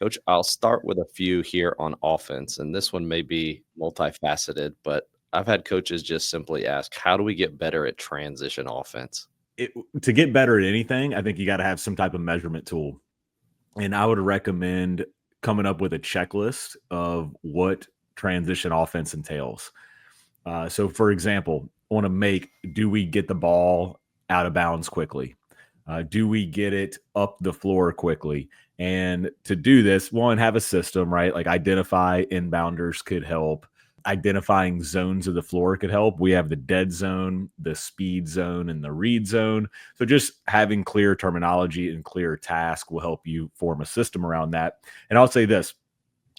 Coach, I'll start with a few here on offense, and this one may be multifaceted, but I've had coaches just simply ask, how do we get better at transition offense? it, to get better at anything, I think you got to have some type of measurement tool. And I would recommend coming up with a checklist of what transition offense entails. So, for example, on a make, do we get the ball out of bounds quickly? Do we get it up the floor quickly? And to do this, one, have a system, right? Like identify inbounders could help. Identifying zones of the floor could help. We have the dead zone, the speed zone, and the read zone. So just having clear terminology and clear task will help you form a system around that. And I'll say this,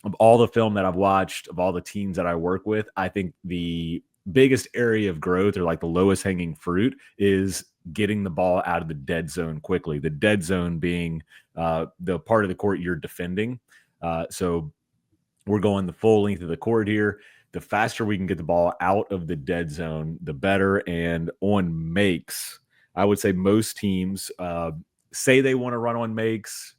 of all the film that I've watched, of all the teams that I work with, I think the biggest area of growth or like the lowest hanging fruit is getting the ball out of the dead zone quickly. The dead zone being the part of the court you're defending. So we're going the full length of the court here. The faster we can get the ball out of the dead zone, the better. And on makes, I would say most teams say they want to run on makes,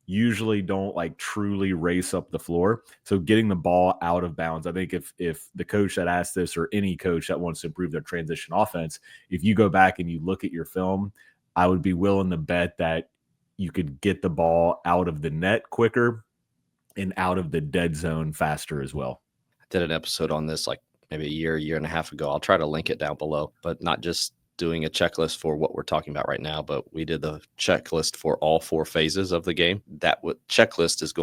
usually don't like truly race up the floor. So getting the ball out of bounds, I think if the coach that asked this or any coach that wants to improve their transition offense, if you go back and you look at your film, I would be willing to bet that you could get the ball out of the net quicker and out of the dead zone faster as well. I did an episode on this like maybe a year and a half ago. I'll try to link it down below, but not just doing a checklist for what we're talking about right now, but we did the checklist for all four phases of the game. That checklist is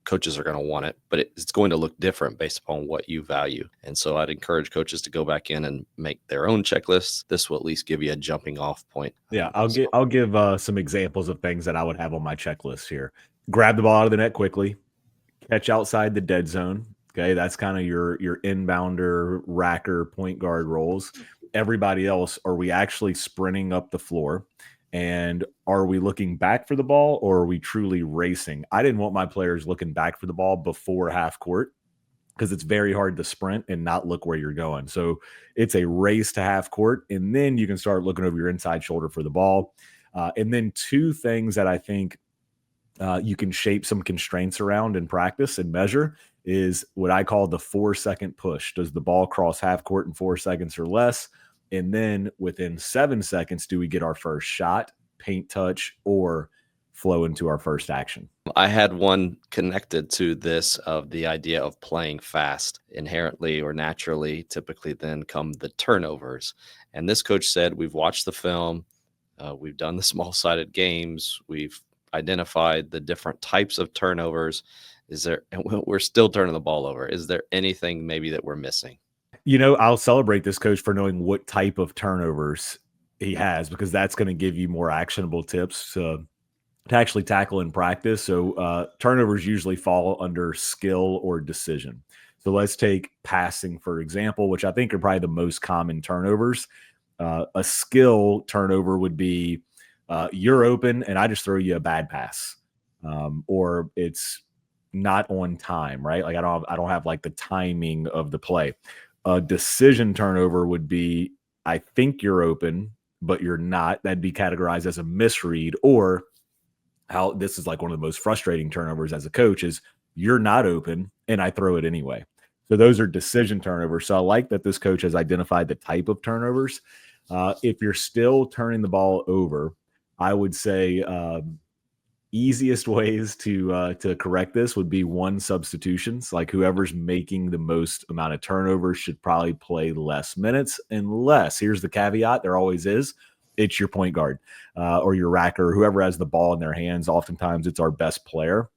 coaches are going to want it, but it's going to look different based upon what you value. And so I'd encourage coaches to go back in and make their own checklists. This will at least give you a jumping off point. Yeah, I'll give some examples of things that I would have on my checklist here. Grab the ball out of the net quickly, catch outside the dead zone. Okay, that's kind of your inbounder, racker, point guard roles. Everybody else, are we actually sprinting up the floor? And are we looking back for the ball or are we truly racing? I didn't want my players looking back for the ball before half court because it's very hard to sprint and not look where you're going. So it's a race to half court, and then you can start looking over your inside shoulder for the ball. And then two things that I think you can shape some constraints around in practice and measure is what I call the 4-second push. Does the ball cross half court in 4 seconds or less? And then within 7 seconds, do we get our first shot, paint touch, or flow into our first action? I had one connected to this of the idea of playing fast. Inherently or naturally, typically then come the turnovers. And this coach said, we've watched the film, we've done the small-sided games, we've identified the different types of turnovers. We're still turning the ball over. Is there anything maybe that we're missing? I'll celebrate this coach for knowing what type of turnovers he has, because that's going to give you more actionable tips to actually tackle in practice. So turnovers usually fall under skill or decision. So let's take passing, for example, which I think are probably the most common turnovers. A skill turnover would be you're open and I just throw you a bad pass, or it's not on time, right? Like I don't have like the timing of the play. A decision turnover would be, I think you're open, but you're not. That'd be categorized as a misread, or how this is like one of the most frustrating turnovers as a coach is you're not open and I throw it anyway. So those are decision turnovers. So I like that this coach has identified the type of turnovers. If you're still turning the ball over, I would say easiest ways to correct this would be one, substitutions. Like whoever's making the most amount of turnovers should probably play less minutes, unless, here's the caveat, there always is, it's your point guard or your racker, whoever has the ball in their hands. Oftentimes it's our best player.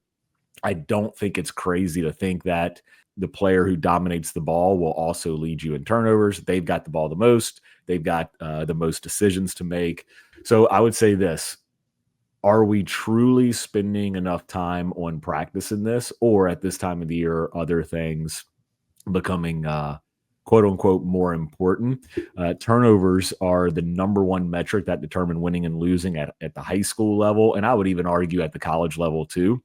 I don't think it's crazy to think that the player who dominates the ball will also lead you in turnovers. They've got the ball the most. They've got the most decisions to make. So I would say this: are we truly spending enough time on practicing this, or at this time of the year, other things becoming quote unquote more important? Turnovers are the number one metric that determine winning and losing at the high school level. And I would even argue at the college level too.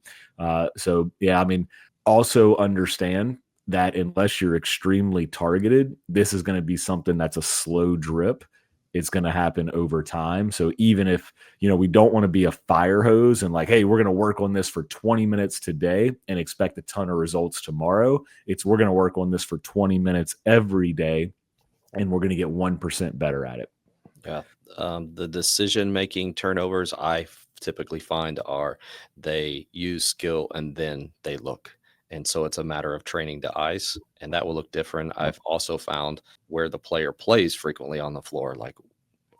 So yeah, I mean, also understand that unless you're extremely targeted, this is going to be something that's a slow drip. it's going to happen over time. So even if, we don't want to be a fire hose and like, hey, we're going to work on this for 20 minutes today and expect a ton of results tomorrow. We're going to work on this for 20 minutes every day and we're going to get 1% better at it. Yeah. The decision-making turnovers I typically find are they use skill and then they look. And so it's a matter of training the eyes, and that will look different. I've also found where the player plays frequently on the floor, like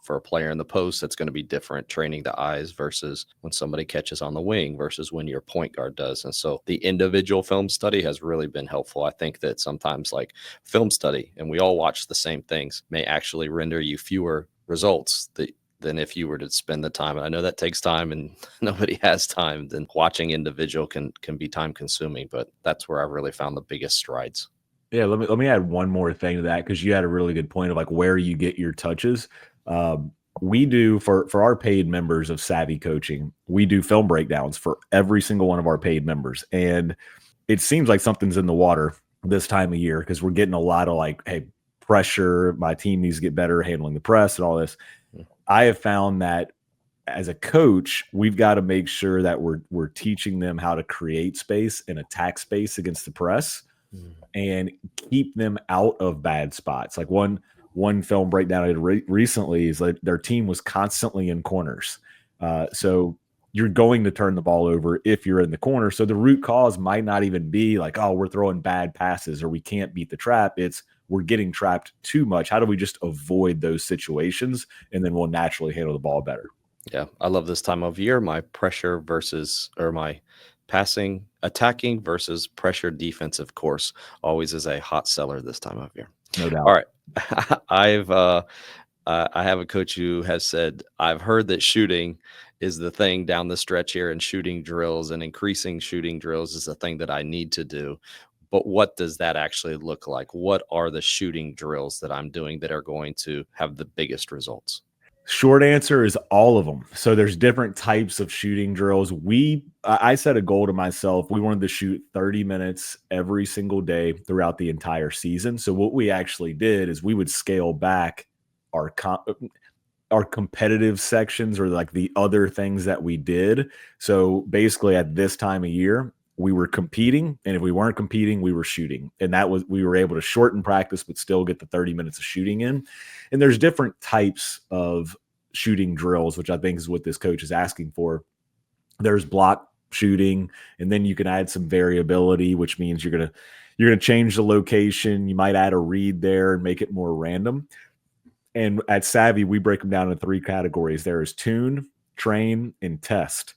for a player in the post, that's going to be different training the eyes versus when somebody catches on the wing versus when your point guard does. And so the individual film study has really been helpful. I think that sometimes like film study, and we all watch the same things, may actually render you fewer results than if you were to spend the time. And I know that takes time and nobody has time. Then watching individual can be time consuming, but that's where I've really found the biggest strides. Yeah, let me add one more thing to that because you had a really good point of like where you get your touches. We do for our paid members of SAVI coaching, we do film breakdowns for every single one of our paid members, and it seems like something's in the water this time of year because we're getting a lot of like, hey, pressure. My team needs to get better handling the press and all this. I have found that as a coach, we've got to make sure that we're teaching them how to create space and attack space against the press and keep them out of bad spots. Like one film breakdown I did recently is like their team was constantly in corners. So you're going to turn the ball over if you're in the corner. So the root cause might not even be like, oh, we're throwing bad passes or we can't beat the trap. It's we're getting trapped too much. How do we just avoid those situations? And then we'll naturally handle the ball better. Yeah, I love this time of year. My pressure versus, or my passing, attacking versus pressure defensive course always is a hot seller this time of year. No doubt. All right. I have a coach who has said, I've heard that shooting is the thing down the stretch here, and shooting drills and increasing shooting drills is the thing that I need to do. But what does that actually look like? What are the shooting drills that I'm doing that are going to have the biggest results? Short answer is all of them. So there's different types of shooting drills. I set a goal to myself. We wanted to shoot 30 minutes every single day throughout the entire season. So what we actually did is we would scale back our competitive sections or like the other things that we did. So basically at this time of year, we were competing, and if we weren't competing, we were shooting. And we were able to shorten practice, but still get the 30 minutes of shooting in. And there's different types of shooting drills, which I think is what this coach is asking for. There's block shooting, and then you can add some variability, which means you're gonna change the location. You might add a read there and make it more random. And at SAVI, we break them down into 3 categories. There is tune, train, and test.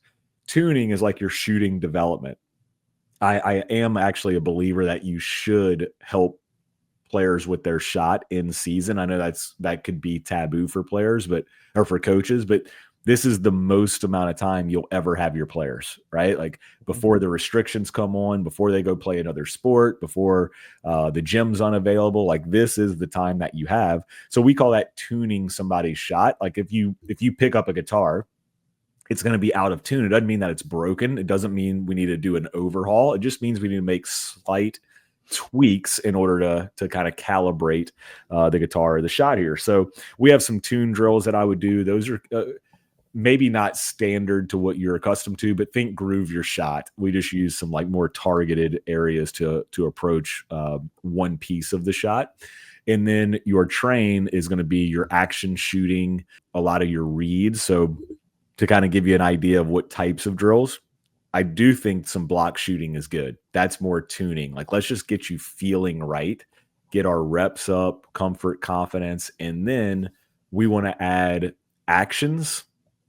Tuning is like your shooting development. I am actually a believer that you should help players with their shot in season. I know that could be taboo for players, or for coaches, but this is the most amount of time you'll ever have your players, right? Like before the restrictions come on, before they go play another sport, before the gym's unavailable, like this is the time that you have. So we call that tuning somebody's shot. Like if you pick up a guitar, it's going to be out of tune. It doesn't mean that it's broken. It doesn't mean we need to do an overhaul. It just means we need to make slight tweaks in order to kind of calibrate the guitar or the shot here. So we have some tune drills that I would do. Those are maybe not standard to what you're accustomed to, but think groove your shot. We just use some like more targeted areas to approach one piece of the shot. And then your train is going to be your action shooting, a lot of your reads. So to kind of give you an idea of what types of drills, I do think some block shooting is good. That's more tuning. Like, let's just get you feeling right, get our reps up, comfort, confidence, and then we want to add actions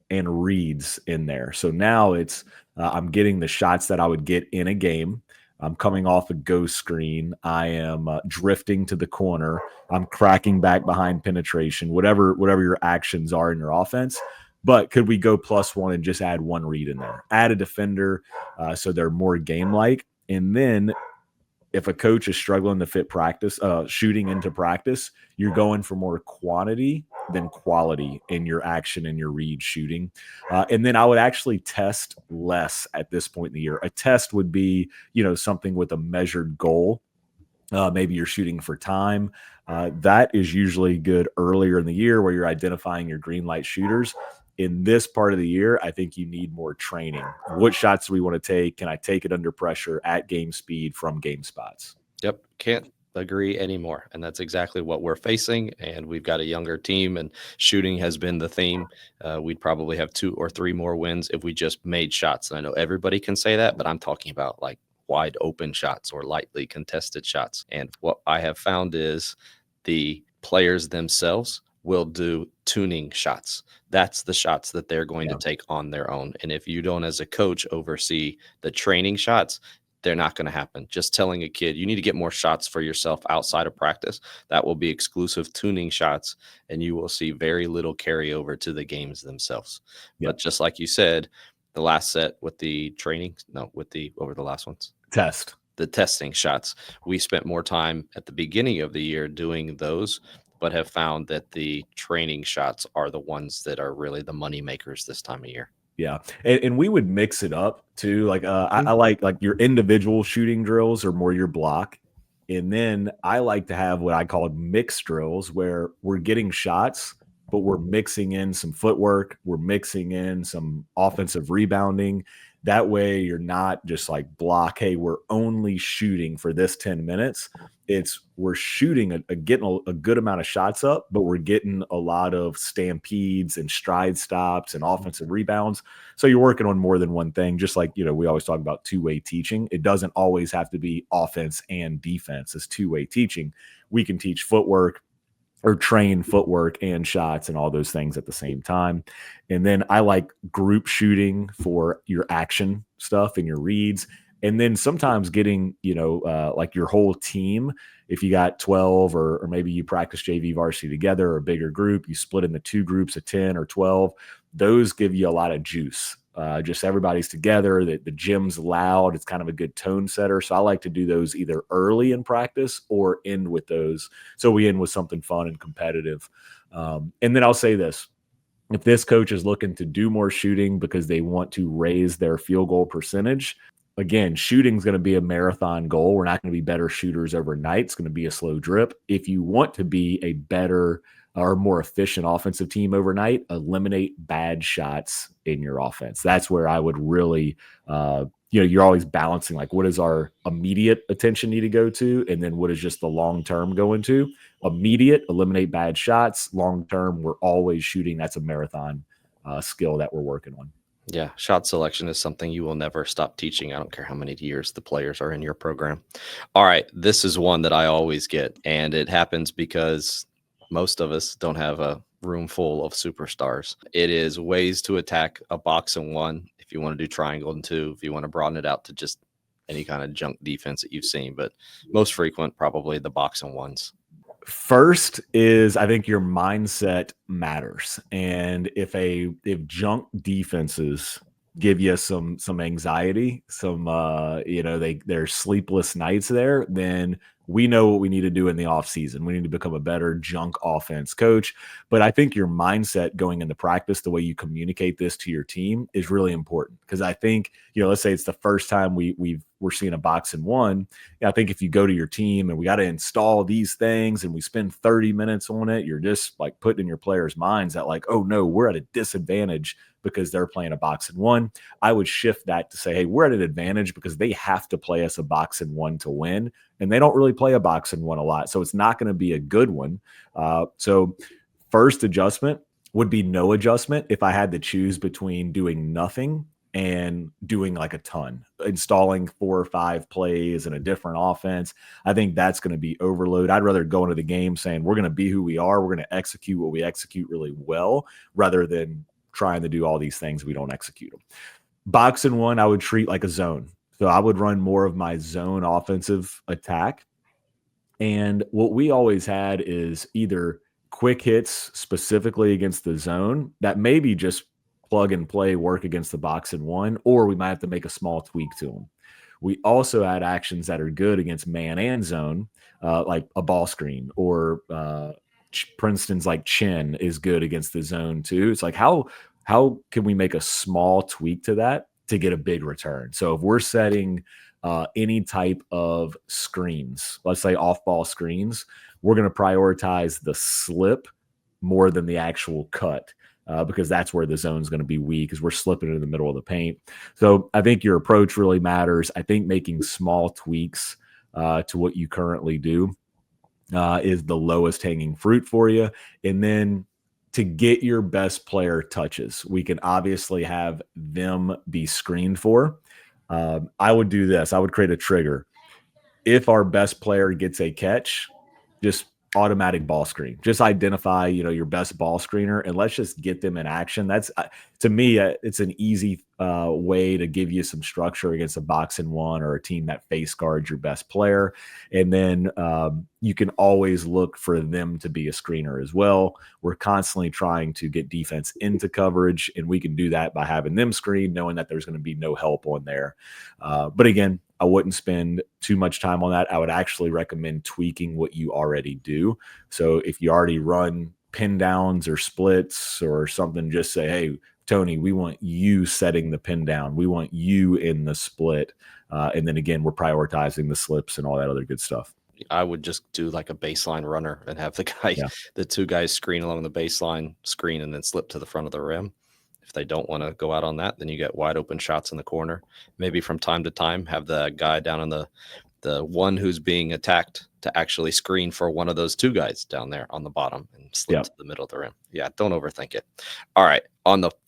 and reads in there. So now it's I'm getting the shots that I would get in a game. I'm coming off a ghost screen. I am drifting to the corner. I'm cracking back behind penetration, whatever your actions are in your offense. But could we go +1 and just add one read in there? Add a defender so they're more game-like. And then if a coach is struggling to fit practice, shooting into practice, you're going for more quantity than quality in your action and your read shooting. And then I would actually test less at this point in the year. A test would be, something with a measured goal. Maybe you're shooting for time. That is usually good earlier in the year where you're identifying your green light shooters. In this part of the year, I think you need more training. What shots do we want to take? Can I take it under pressure at game speed from game spots? Yep. Can't agree anymore. And that's exactly what we're facing. And we've got a younger team, and shooting has been the theme. We'd probably have 2 or 3 more wins if we just made shots. And I know everybody can say that, but I'm talking about like wide open shots or lightly contested shots. And what I have found is the players themselves will do tuning shots. That's the shots that they're going to take on their own. And if you don't, as a coach, oversee the training shots, they're not going to happen. Just telling a kid, you need to get more shots for yourself outside of practice, that will be exclusive tuning shots, and you will see very little carryover to the games themselves. Yep. But just like you said, the last set with the training, no, with the, what were the last ones? The testing shots. We spent more time at the beginning of the year doing those, but have found that the training shots are the ones that are really the money makers this time of year. Yeah. And we would mix it up too. Like I like your individual shooting drills or more your block. And then I like to have what I call mixed drills where we're getting shots, but we're mixing in some footwork. We're mixing in some offensive rebounding. That way you're not just like block, hey, we're only shooting for this 10 minutes. It's we're shooting getting a good amount of shots up, but we're getting a lot of stampedes and stride stops and offensive rebounds. So you're working on more than one thing. Just like, we always talk about two-way teaching. It doesn't always have to be offense and defense. It's two-way teaching. We can teach footwork or train footwork and shots and all those things at the same time. And then I like group shooting for your action stuff and your reads. And then sometimes getting, like your whole team, if you got 12 or maybe you practice JV varsity together or a bigger group, you split into 2 groups of 10 or 12, those give you a lot of juice. Just everybody's together, the gym's loud. It's kind of a good tone setter. So I like to do those either early in practice or end with those. So we end with something fun and competitive. And then I'll say this. If this coach is looking to do more shooting because they want to raise their field goal percentage, again, shooting is going to be a marathon goal. We're not going to be better shooters overnight. It's going to be a slow drip. If you want to be a better or more efficient offensive team overnight, eliminate bad shots in your offense. That's where I would really, you're always balancing like what does our immediate attention need to go to, and then what is just the long term going to. Immediate, eliminate bad shots. Long term, we're always shooting. That's a marathon skill that we're working on. Yeah, shot selection is something you will never stop teaching. I don't care how many years the players are in your program. All right, this is one that I always get, and it happens because most of us don't have a room full of superstars. It is ways to attack a box and one. If you want to do triangle and 2, if you want to broaden it out to just any kind of junk defense that you've seen, but most frequent, probably the box and ones. First is I think your mindset matters. And if junk defenses give you some anxiety, there's sleepless nights there, then we know what we need to do in the off season. We need to become a better junk offense coach. But I think your mindset going into practice, the way you communicate this to your team is really important. Because I think, let's say it's the first time we're seeing a box and one. I think if you go to your team and we got to install these things and we spend 30 minutes on it, you're just like putting in your players' minds that like, oh no, we're at a disadvantage because they're playing a box and one. I would shift that to say, hey, we're at an advantage because they have to play us a box and one to win. And they don't really play a box and one a lot. So it's not going to be a good one. So first adjustment would be no adjustment if I had to choose between doing nothing and doing like a ton, installing 4 or 5 plays and a different offense. I think that's going to be overload. I'd rather go into the game saying we're going to be who we are. We're going to execute what we execute really well rather than trying to do all these things we don't execute them. Box and one, I would treat like a zone. So I would run more of my zone offensive attack. And what we always had is either quick hits specifically against the zone that maybe just plug and play work against the box and one, or we might have to make a small tweak to them. We also had actions that are good against man and zone, like a ball screen, or Princeton's like chin is good against the zone too. It's like how can we make a small tweak to that to get a big return? So if we're setting any type of screens, let's say off-ball screens, we're going to prioritize the slip more than the actual cut. Because that's where the zone is going to be weak, because we're slipping in the middle of the paint. So I think your approach really matters. I think making small tweaks to what you currently do is the lowest hanging fruit for you. And then to get your best player touches, we can obviously have them be screened for. I would do this. I would create a trigger. If our best player gets a catch, just automatic ball screen. Just identify, your best ball screener, and let's just get them in action. That's to me, it's an easy way to give you some structure against a box-and-1 or a team that face guards your best player. And then you can always look for them to be a screener as well. We're constantly trying to get defense into coverage, and we can do that by having them screen, knowing that there's going to be no help on there. But again, I wouldn't spend too much time on that. I would actually recommend tweaking what you already do. So if you already run pin downs or splits or something, just say, hey, Tony, we want you setting the pin down. We want you in the split. And then again, we're prioritizing the slips and all that other good stuff. I would just do like a baseline runner and have the two guys screen along the baseline screen and then slip to the front of the rim. If they don't want to go out on that, then you get wide open shots in the corner. Maybe from time to time, have the guy down on the one who's being attacked to actually screen for one of those two guys down there on the bottom and slip to the middle of the rim. Yeah, don't overthink it. All right,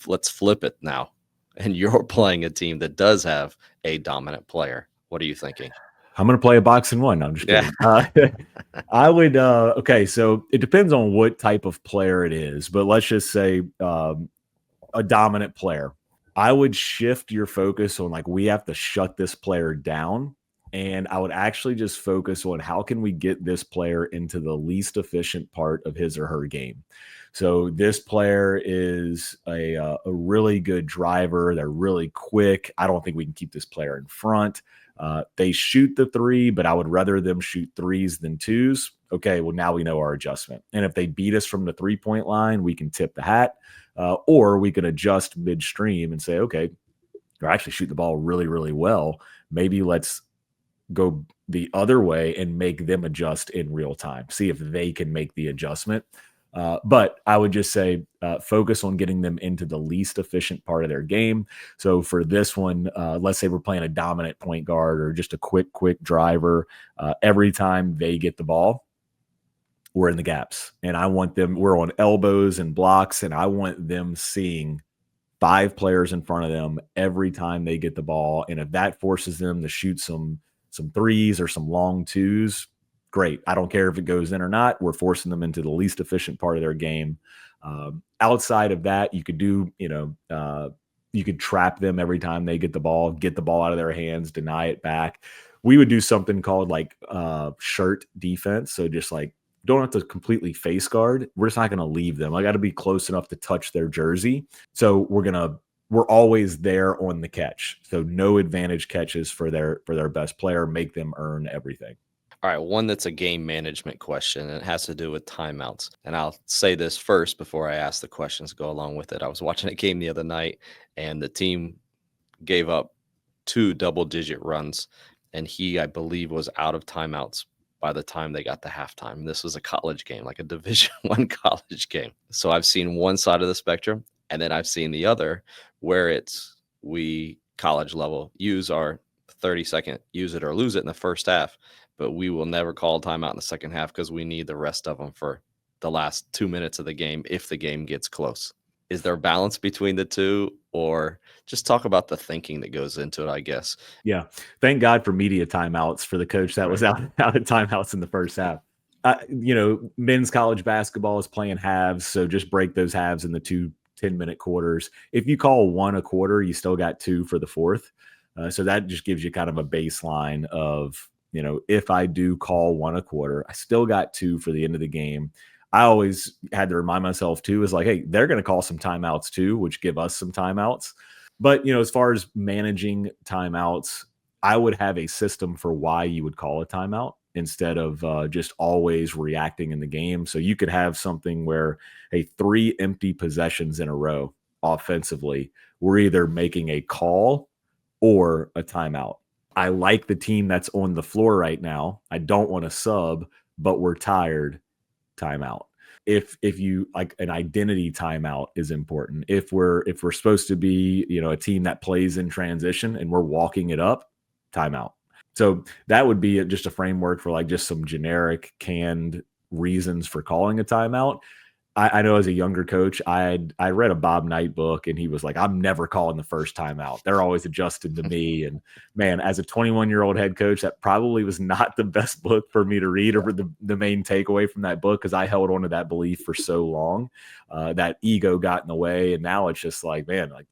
let's flip it now. And you're playing a team that does have a dominant player. What are you thinking? I'm going to play a 1-on-1. No, I'm just kidding. Yeah. I would, okay, so it depends on what type of player it is, but let's just say a dominant player. I would shift your focus on we have to shut this player down. And I would actually just focus on how can we get this player into the least efficient part of his or her game. So this player is a really good driver. They're really quick. I don't think we can keep this player in front. They shoot the three, but I would rather them shoot threes than twos. Okay, well, now we know our adjustment. And if they beat us from the 3-point line, we can tip the hat. Or we can adjust midstream and say, okay, they're actually shooting the ball really, really well. Maybe let's go the other way and make them adjust in real time. See if they can make the adjustment. But I would just say focus on getting them into the least efficient part of their game. So for this one, let's say we're playing a dominant point guard or just a quick driver. Every time they get the ball, we're in the gaps. And I want them, we're on elbows and blocks, and I want them seeing 5 players in front of them every time they get the ball. And if that forces them to shoot some threes or some long twos, great. I don't care if it goes in or not. We're forcing them into the least efficient part of their game. Outside of that, you could do, you could trap them every time they get the ball out of their hands, deny it back. We would do something called shirt defense. So just don't have to completely face guard. We're just not going to leave them. I got to be close enough to touch their jersey. So we're always there on the catch. So no advantage catches for their best player, make them earn everything. All right, one that's a game management question, and it has to do with timeouts. And I'll say this first before I ask the questions go along with it. I was watching a game the other night, and the team gave up 2 double-digit runs, and I believe, was out of timeouts by the time they got to halftime. This was a college game, like a Division I college game. So I've seen one side of the spectrum, and then I've seen the other where we college level use our 30-second use it or lose it in the first half, but we will never call a timeout in the second half because we need the rest of them for the last 2 minutes of the game if the game gets close. Is there a balance between the two, or just talk about the thinking that goes into it, I guess? Yeah. Thank God for media timeouts for the coach that was out of timeouts in the first half. Men's college basketball is playing halves, so just break those halves into 2 10-minute quarters. If you call 1 a quarter, you still got 2 for the fourth. So that just gives you kind of a baseline of, if I do call 1 a quarter, I still got 2 for the end of the game. I always had to remind myself too, is hey, they're going to call some timeouts too, which give us some timeouts. But, as far as managing timeouts, I would have a system for why you would call a timeout instead of just always reacting in the game. So you could have something where, 3 empty possessions in a row offensively, we're either making a call or a timeout. I like the team that's on the floor right now. I don't want to sub, but we're tired. Timeout. If you like, an identity timeout is important. If we're supposed to be, a team that plays in transition and we're walking it up, timeout. So that would be just a framework for like just some generic canned reasons for calling a timeout. I know as a younger coach, I read a Bob Knight book, and he was like, I'm never calling the first time out. They're always adjusting to me. And man, as a 21-year-old head coach, that probably was not the best book for me to read, or the main takeaway from that book, because I held on to that belief for so long. That ego got in the way. And now it's just like, man, like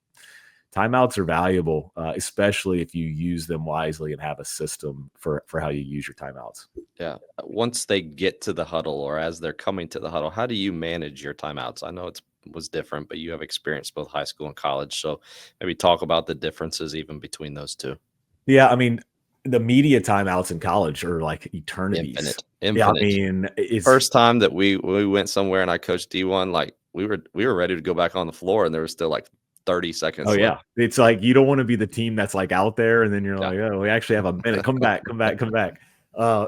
timeouts are valuable, especially if you use them wisely and have a system for how you use your timeouts. Yeah. Once they get to the huddle, or as they're coming to the huddle, how do you manage your timeouts? I know it was different, but you have experience both high school and college. So maybe talk about the differences even between those two. Yeah, I mean, the media timeouts in college are like eternities. Yeah, I Infinite. mean, it's First time that we went somewhere and I coached D1, like we were ready to go back on the floor, and there was still like 30 seconds oh left. yeah, it's like you don't want to be the team that's like out there, and then you're Yeah. like, oh, we actually have a minute. Come back.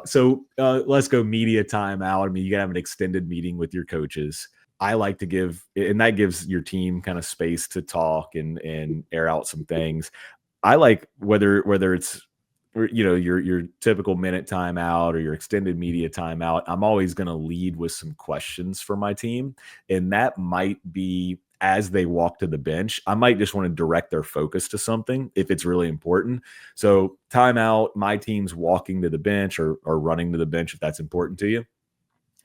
So let's go media timeout. I mean, you gotta have an extended meeting with your coaches. I like to give, and that gives your team kind of space to talk and air out some things. I like whether it's your typical minute timeout or your extended media timeout. I'm always going to lead with some questions for my team, and that might be as they walk to the bench. I might just want to direct their focus to something if it's really important. So timeout, my team's walking to the bench or running to the bench if that's important to you.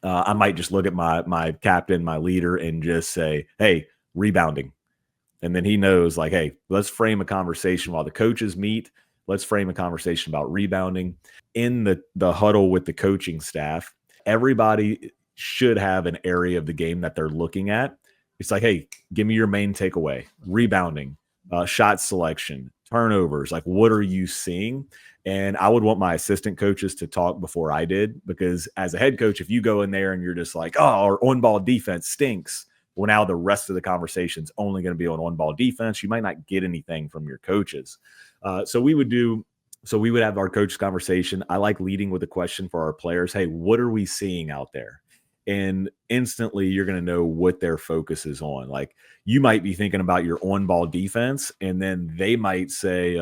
I might just look at my captain, my leader, and just say, "Hey, rebounding." And then he knows, like, hey, let's frame a conversation while the coaches meet. Let's frame a conversation about rebounding in the huddle with the coaching staff. Everybody should have an area of the game that they're looking at. It's like, hey, give me your main takeaway: rebounding, shot selection, turnovers. Like, what are you seeing? And I would want my assistant coaches to talk before I did, because as a head coach, if you go in there and you're just like, oh, our on-ball defense stinks, well, now the rest of the conversation is only going to be on ball defense. You might not get anything from your coaches. So we would have our coach conversation. I like leading with a question for our players. Hey, what are we seeing out there? And instantly you're going to know what their focus is on. Like, you might be thinking about your on ball defense, and then they might say,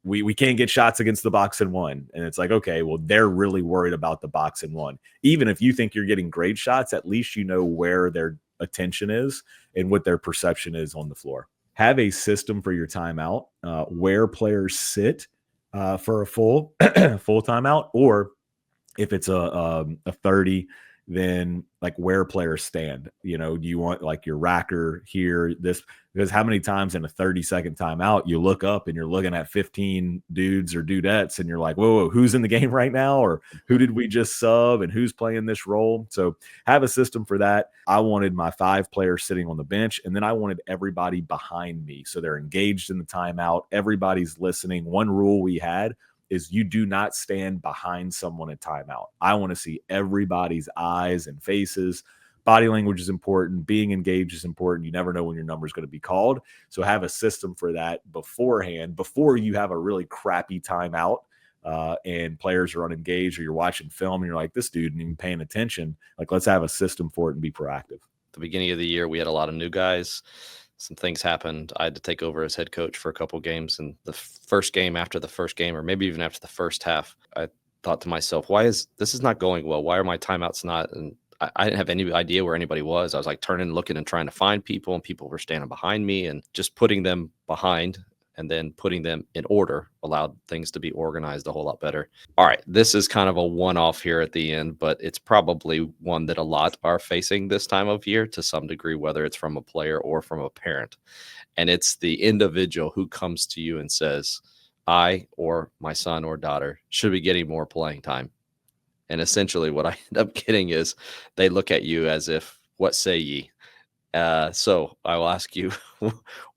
we can't get shots against the box and one. And it's like, okay, well, they're really worried about the box and one. Even if you think you're getting great shots, at least you know where their attention is and what their perception is on the floor. Have a system for your timeout, where players sit for a full timeout, or if it's a 30, then like where players stand. Do you want like your racker here, this? Because how many times in a 30-second timeout you look up and you're looking at 15 dudes or dudettes and you're like, whoa, who's in the game right now? Or who did we just sub and who's playing this role? So have a system for that. I wanted my 5 players sitting on the bench, and then I wanted everybody behind me, so they're engaged in the timeout. Everybody's listening. One rule we had is you do not stand behind someone in timeout. I want to see everybody's eyes and faces. Body language is important. Being engaged is important. You never know when your number is going to be called. So have a system for that beforehand, before you have a really crappy timeout and players are unengaged, or you're watching film and you're like, this dude isn't even paying attention. Like, let's have a system for it and be proactive. The beginning of the year, we had a lot of new guys. Some things happened. I had to take over as head coach for a couple games. And the first game, after the first game, or maybe even after the first half, I thought to myself, why is this not going well? Why are my timeouts not? And I didn't have any idea where anybody was. I was like turning, looking, and trying to find people, and people were standing behind me, and just putting them behind and then putting them in order allowed things to be organized a whole lot better. All right, this is kind of a one-off here at the end, but it's probably one that a lot are facing this time of year to some degree, whether it's from a player or from a parent. And it's the individual who comes to you and says, I or my son or daughter should be getting more playing time. And essentially what I end up getting is they look at you as if, what say ye? So I will ask you,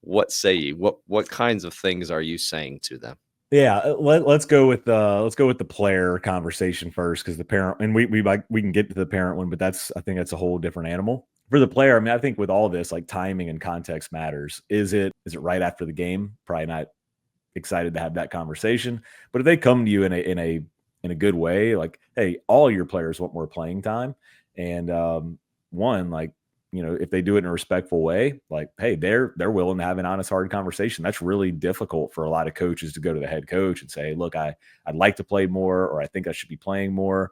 what say ye? What kinds of things are you saying to them? Yeah, let's go with the player conversation first, because the parent, and we can get to the parent one, but I think that's a whole different animal. For the player, I mean, I think with all this, like, timing and context matters. Is it right after the game? Probably not excited to have that conversation. But if they come to you in a good way, like, hey, all your players want more playing time, and one, like, if they do it in a respectful way, like, hey, they're willing to have an honest, hard conversation. That's really difficult for a lot of coaches to go to the head coach and say, look, I'd like to play more, or I think I should be playing more.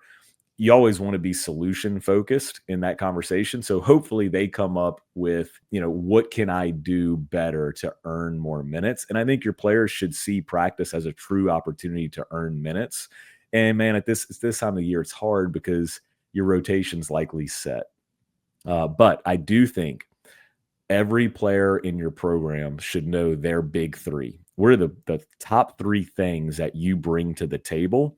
You always want to be solution focused in that conversation. So hopefully they come up with, what can I do better to earn more minutes? And I think your players should see practice as a true opportunity to earn minutes. And man, at this time of the year, it's hard because your rotation's likely set. But I do think every player in your program should know their big three. What are the top three things that you bring to the table?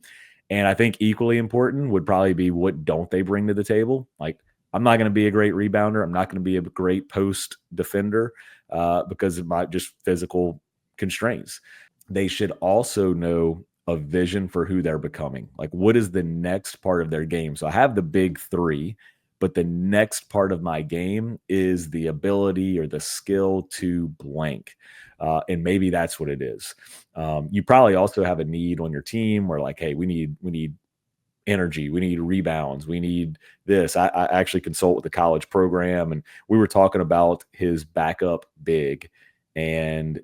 And I think equally important would probably be, what don't they bring to the table? Like, I'm not going to be a great rebounder. I'm not going to be a great post defender because of my just physical constraints. They should also know a vision for who they're becoming. Like, what is the next part of their game? So I have the big three, but the next part of my game is the ability or the skill to blank. And maybe that's what it is. You probably also have a need on your team where, like, hey, we need energy, we need rebounds, we need this. I actually consult with the college program, and we were talking about his backup big, and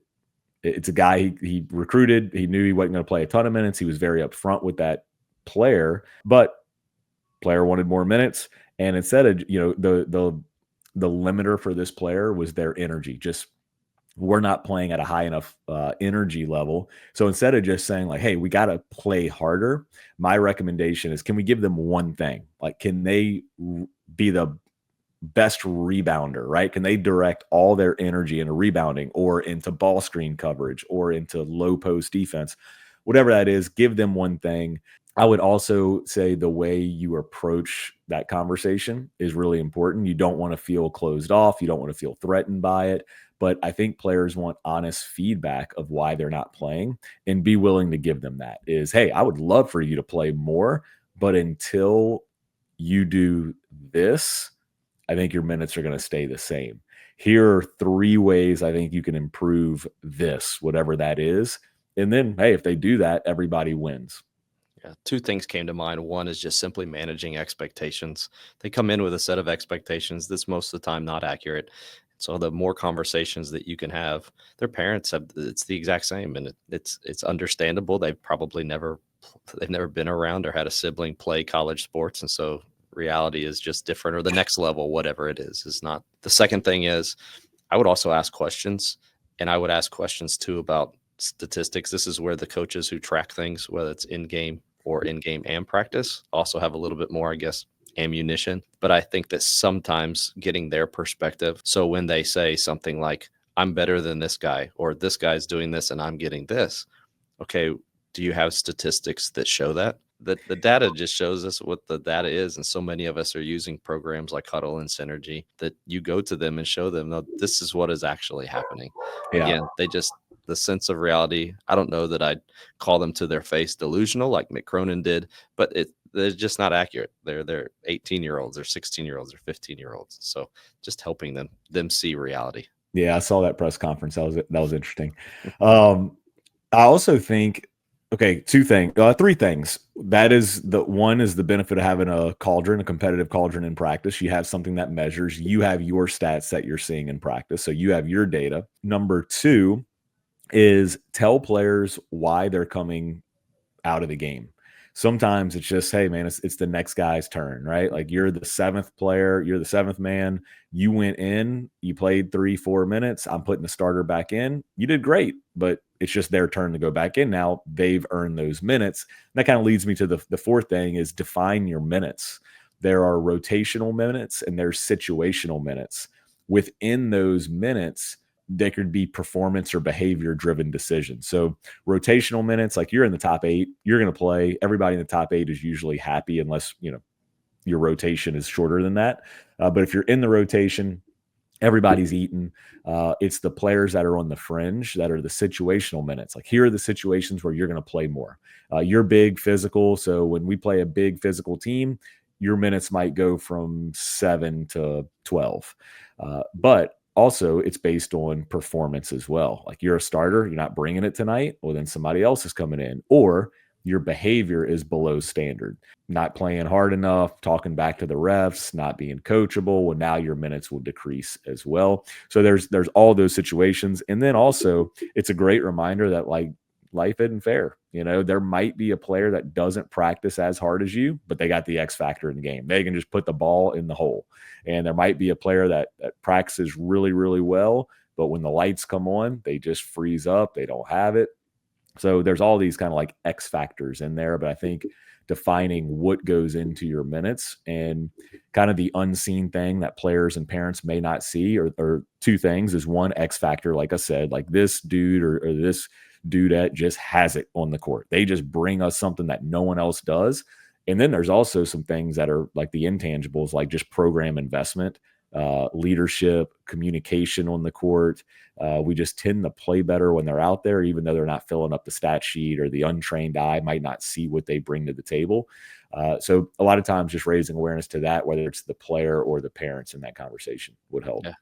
it's a guy he recruited. He knew he wasn't going to play a ton of minutes. He was very upfront with that player, but player wanted more minutes. And instead of, the limiter for this player was their energy. Just, we're not playing at a high enough energy level. So instead of just saying, like, hey, we got to play harder, my recommendation is, can we give them one thing? Like, can they be the best rebounder, right? Can they direct all their energy into rebounding or into ball screen coverage or into low post defense? Whatever that is, give them one thing. I would also say the way you approach that conversation is really important. You don't want to feel closed off. You don't want to feel threatened by it. But I think players want honest feedback of why they're not playing, and be willing to give them that. Is, hey, I would love for you to play more, but until you do this, I think your minutes are going to stay the same. Here are three ways I think you can improve this, whatever that is. And then, hey, if they do that, everybody wins. Yeah, two things came to mind. One is just simply managing expectations. They come in with a set of expectations that's most of the time not accurate. So the more conversations that you can have, their parents have, it's the exact same, and it's understandable. They've never been around or had a sibling play college sports, and so reality is just different, or the next level, whatever it is not. The second thing is, I would also ask questions, and I would ask questions too about statistics. This is where the coaches who track things, whether it's in game or in game and practice, also have a little bit more, I guess, ammunition. But I think that sometimes getting their perspective. So when they say something like, I'm better than this guy, or this guy's doing this and I'm getting this. Okay, do you have statistics that show that? The data just shows us what the data is. And so many of us are using programs like Huddle and Synergy that you go to them and show them, no, this is what is actually happening. Yeah. Again, the sense of reality, I don't know that I'd call them to their face delusional like Mick Cronin did, but they're just not accurate. They're 18-year-olds, they're 16-year-olds, they're 15-year-olds. So just helping them see reality. Yeah, I saw that press conference. That was interesting. I also think, okay, three things. That is the benefit of having a competitive cauldron in practice. You have something that measures. You have your stats that you're seeing in practice, so you have your data. Number two is tell players why they're coming out of the game. Sometimes it's just, hey, man, it's the next guy's turn, right? Like, you're the seventh player, you're the seventh man. You went in, you played 3-4 minutes. I'm putting the starter back in. You did great, but it's just their turn to go back in. Now they've earned those minutes. And that kind of leads me to the fourth thing is define your minutes. There are rotational minutes and there's situational minutes. Within those minutes, they could be performance or behavior driven decisions. So rotational minutes, like, you're in the top 8, you're going to play. Everybody in the top 8 is usually happy unless, your rotation is shorter than that. But if you're in the rotation, everybody's eating. It's the players that are on the fringe that are the situational minutes. Like, here are the situations where you're going to play more. You're big physical. So when we play a big physical team, your minutes might go from 7 to 12. But Also, it's based on performance as well. Like you're a starter, you're not bringing it tonight. Well, then somebody else is coming in, or your behavior is below standard, not playing hard enough, talking back to the refs, not being coachable. Well, now your minutes will decrease as well. So there's all those situations. And then also it's a great reminder that like life isn't fair. You know, there might be a player that doesn't practice as hard as you, but they got the X factor in the game. They can just put the ball in the hole. And there might be a player that practices really, really well, but when the lights come on, they just freeze up. They don't have it. So there's all these kind of like X factors in there. But I think defining what goes into your minutes and kind of the unseen thing that players and parents may not see, or two things is one, X factor, like I said, like this dude or this dudette just has it on the court. They just bring us something that no one else does. And then there's also some things that are like the intangibles, like just program investment, leadership, communication on the court. We just tend to play better when they're out there, even though they're not filling up the stat sheet, or the untrained eye might not see what they bring to the table. So a lot of times just raising awareness to that, whether it's the player or the parents in that conversation, would help. Yeah.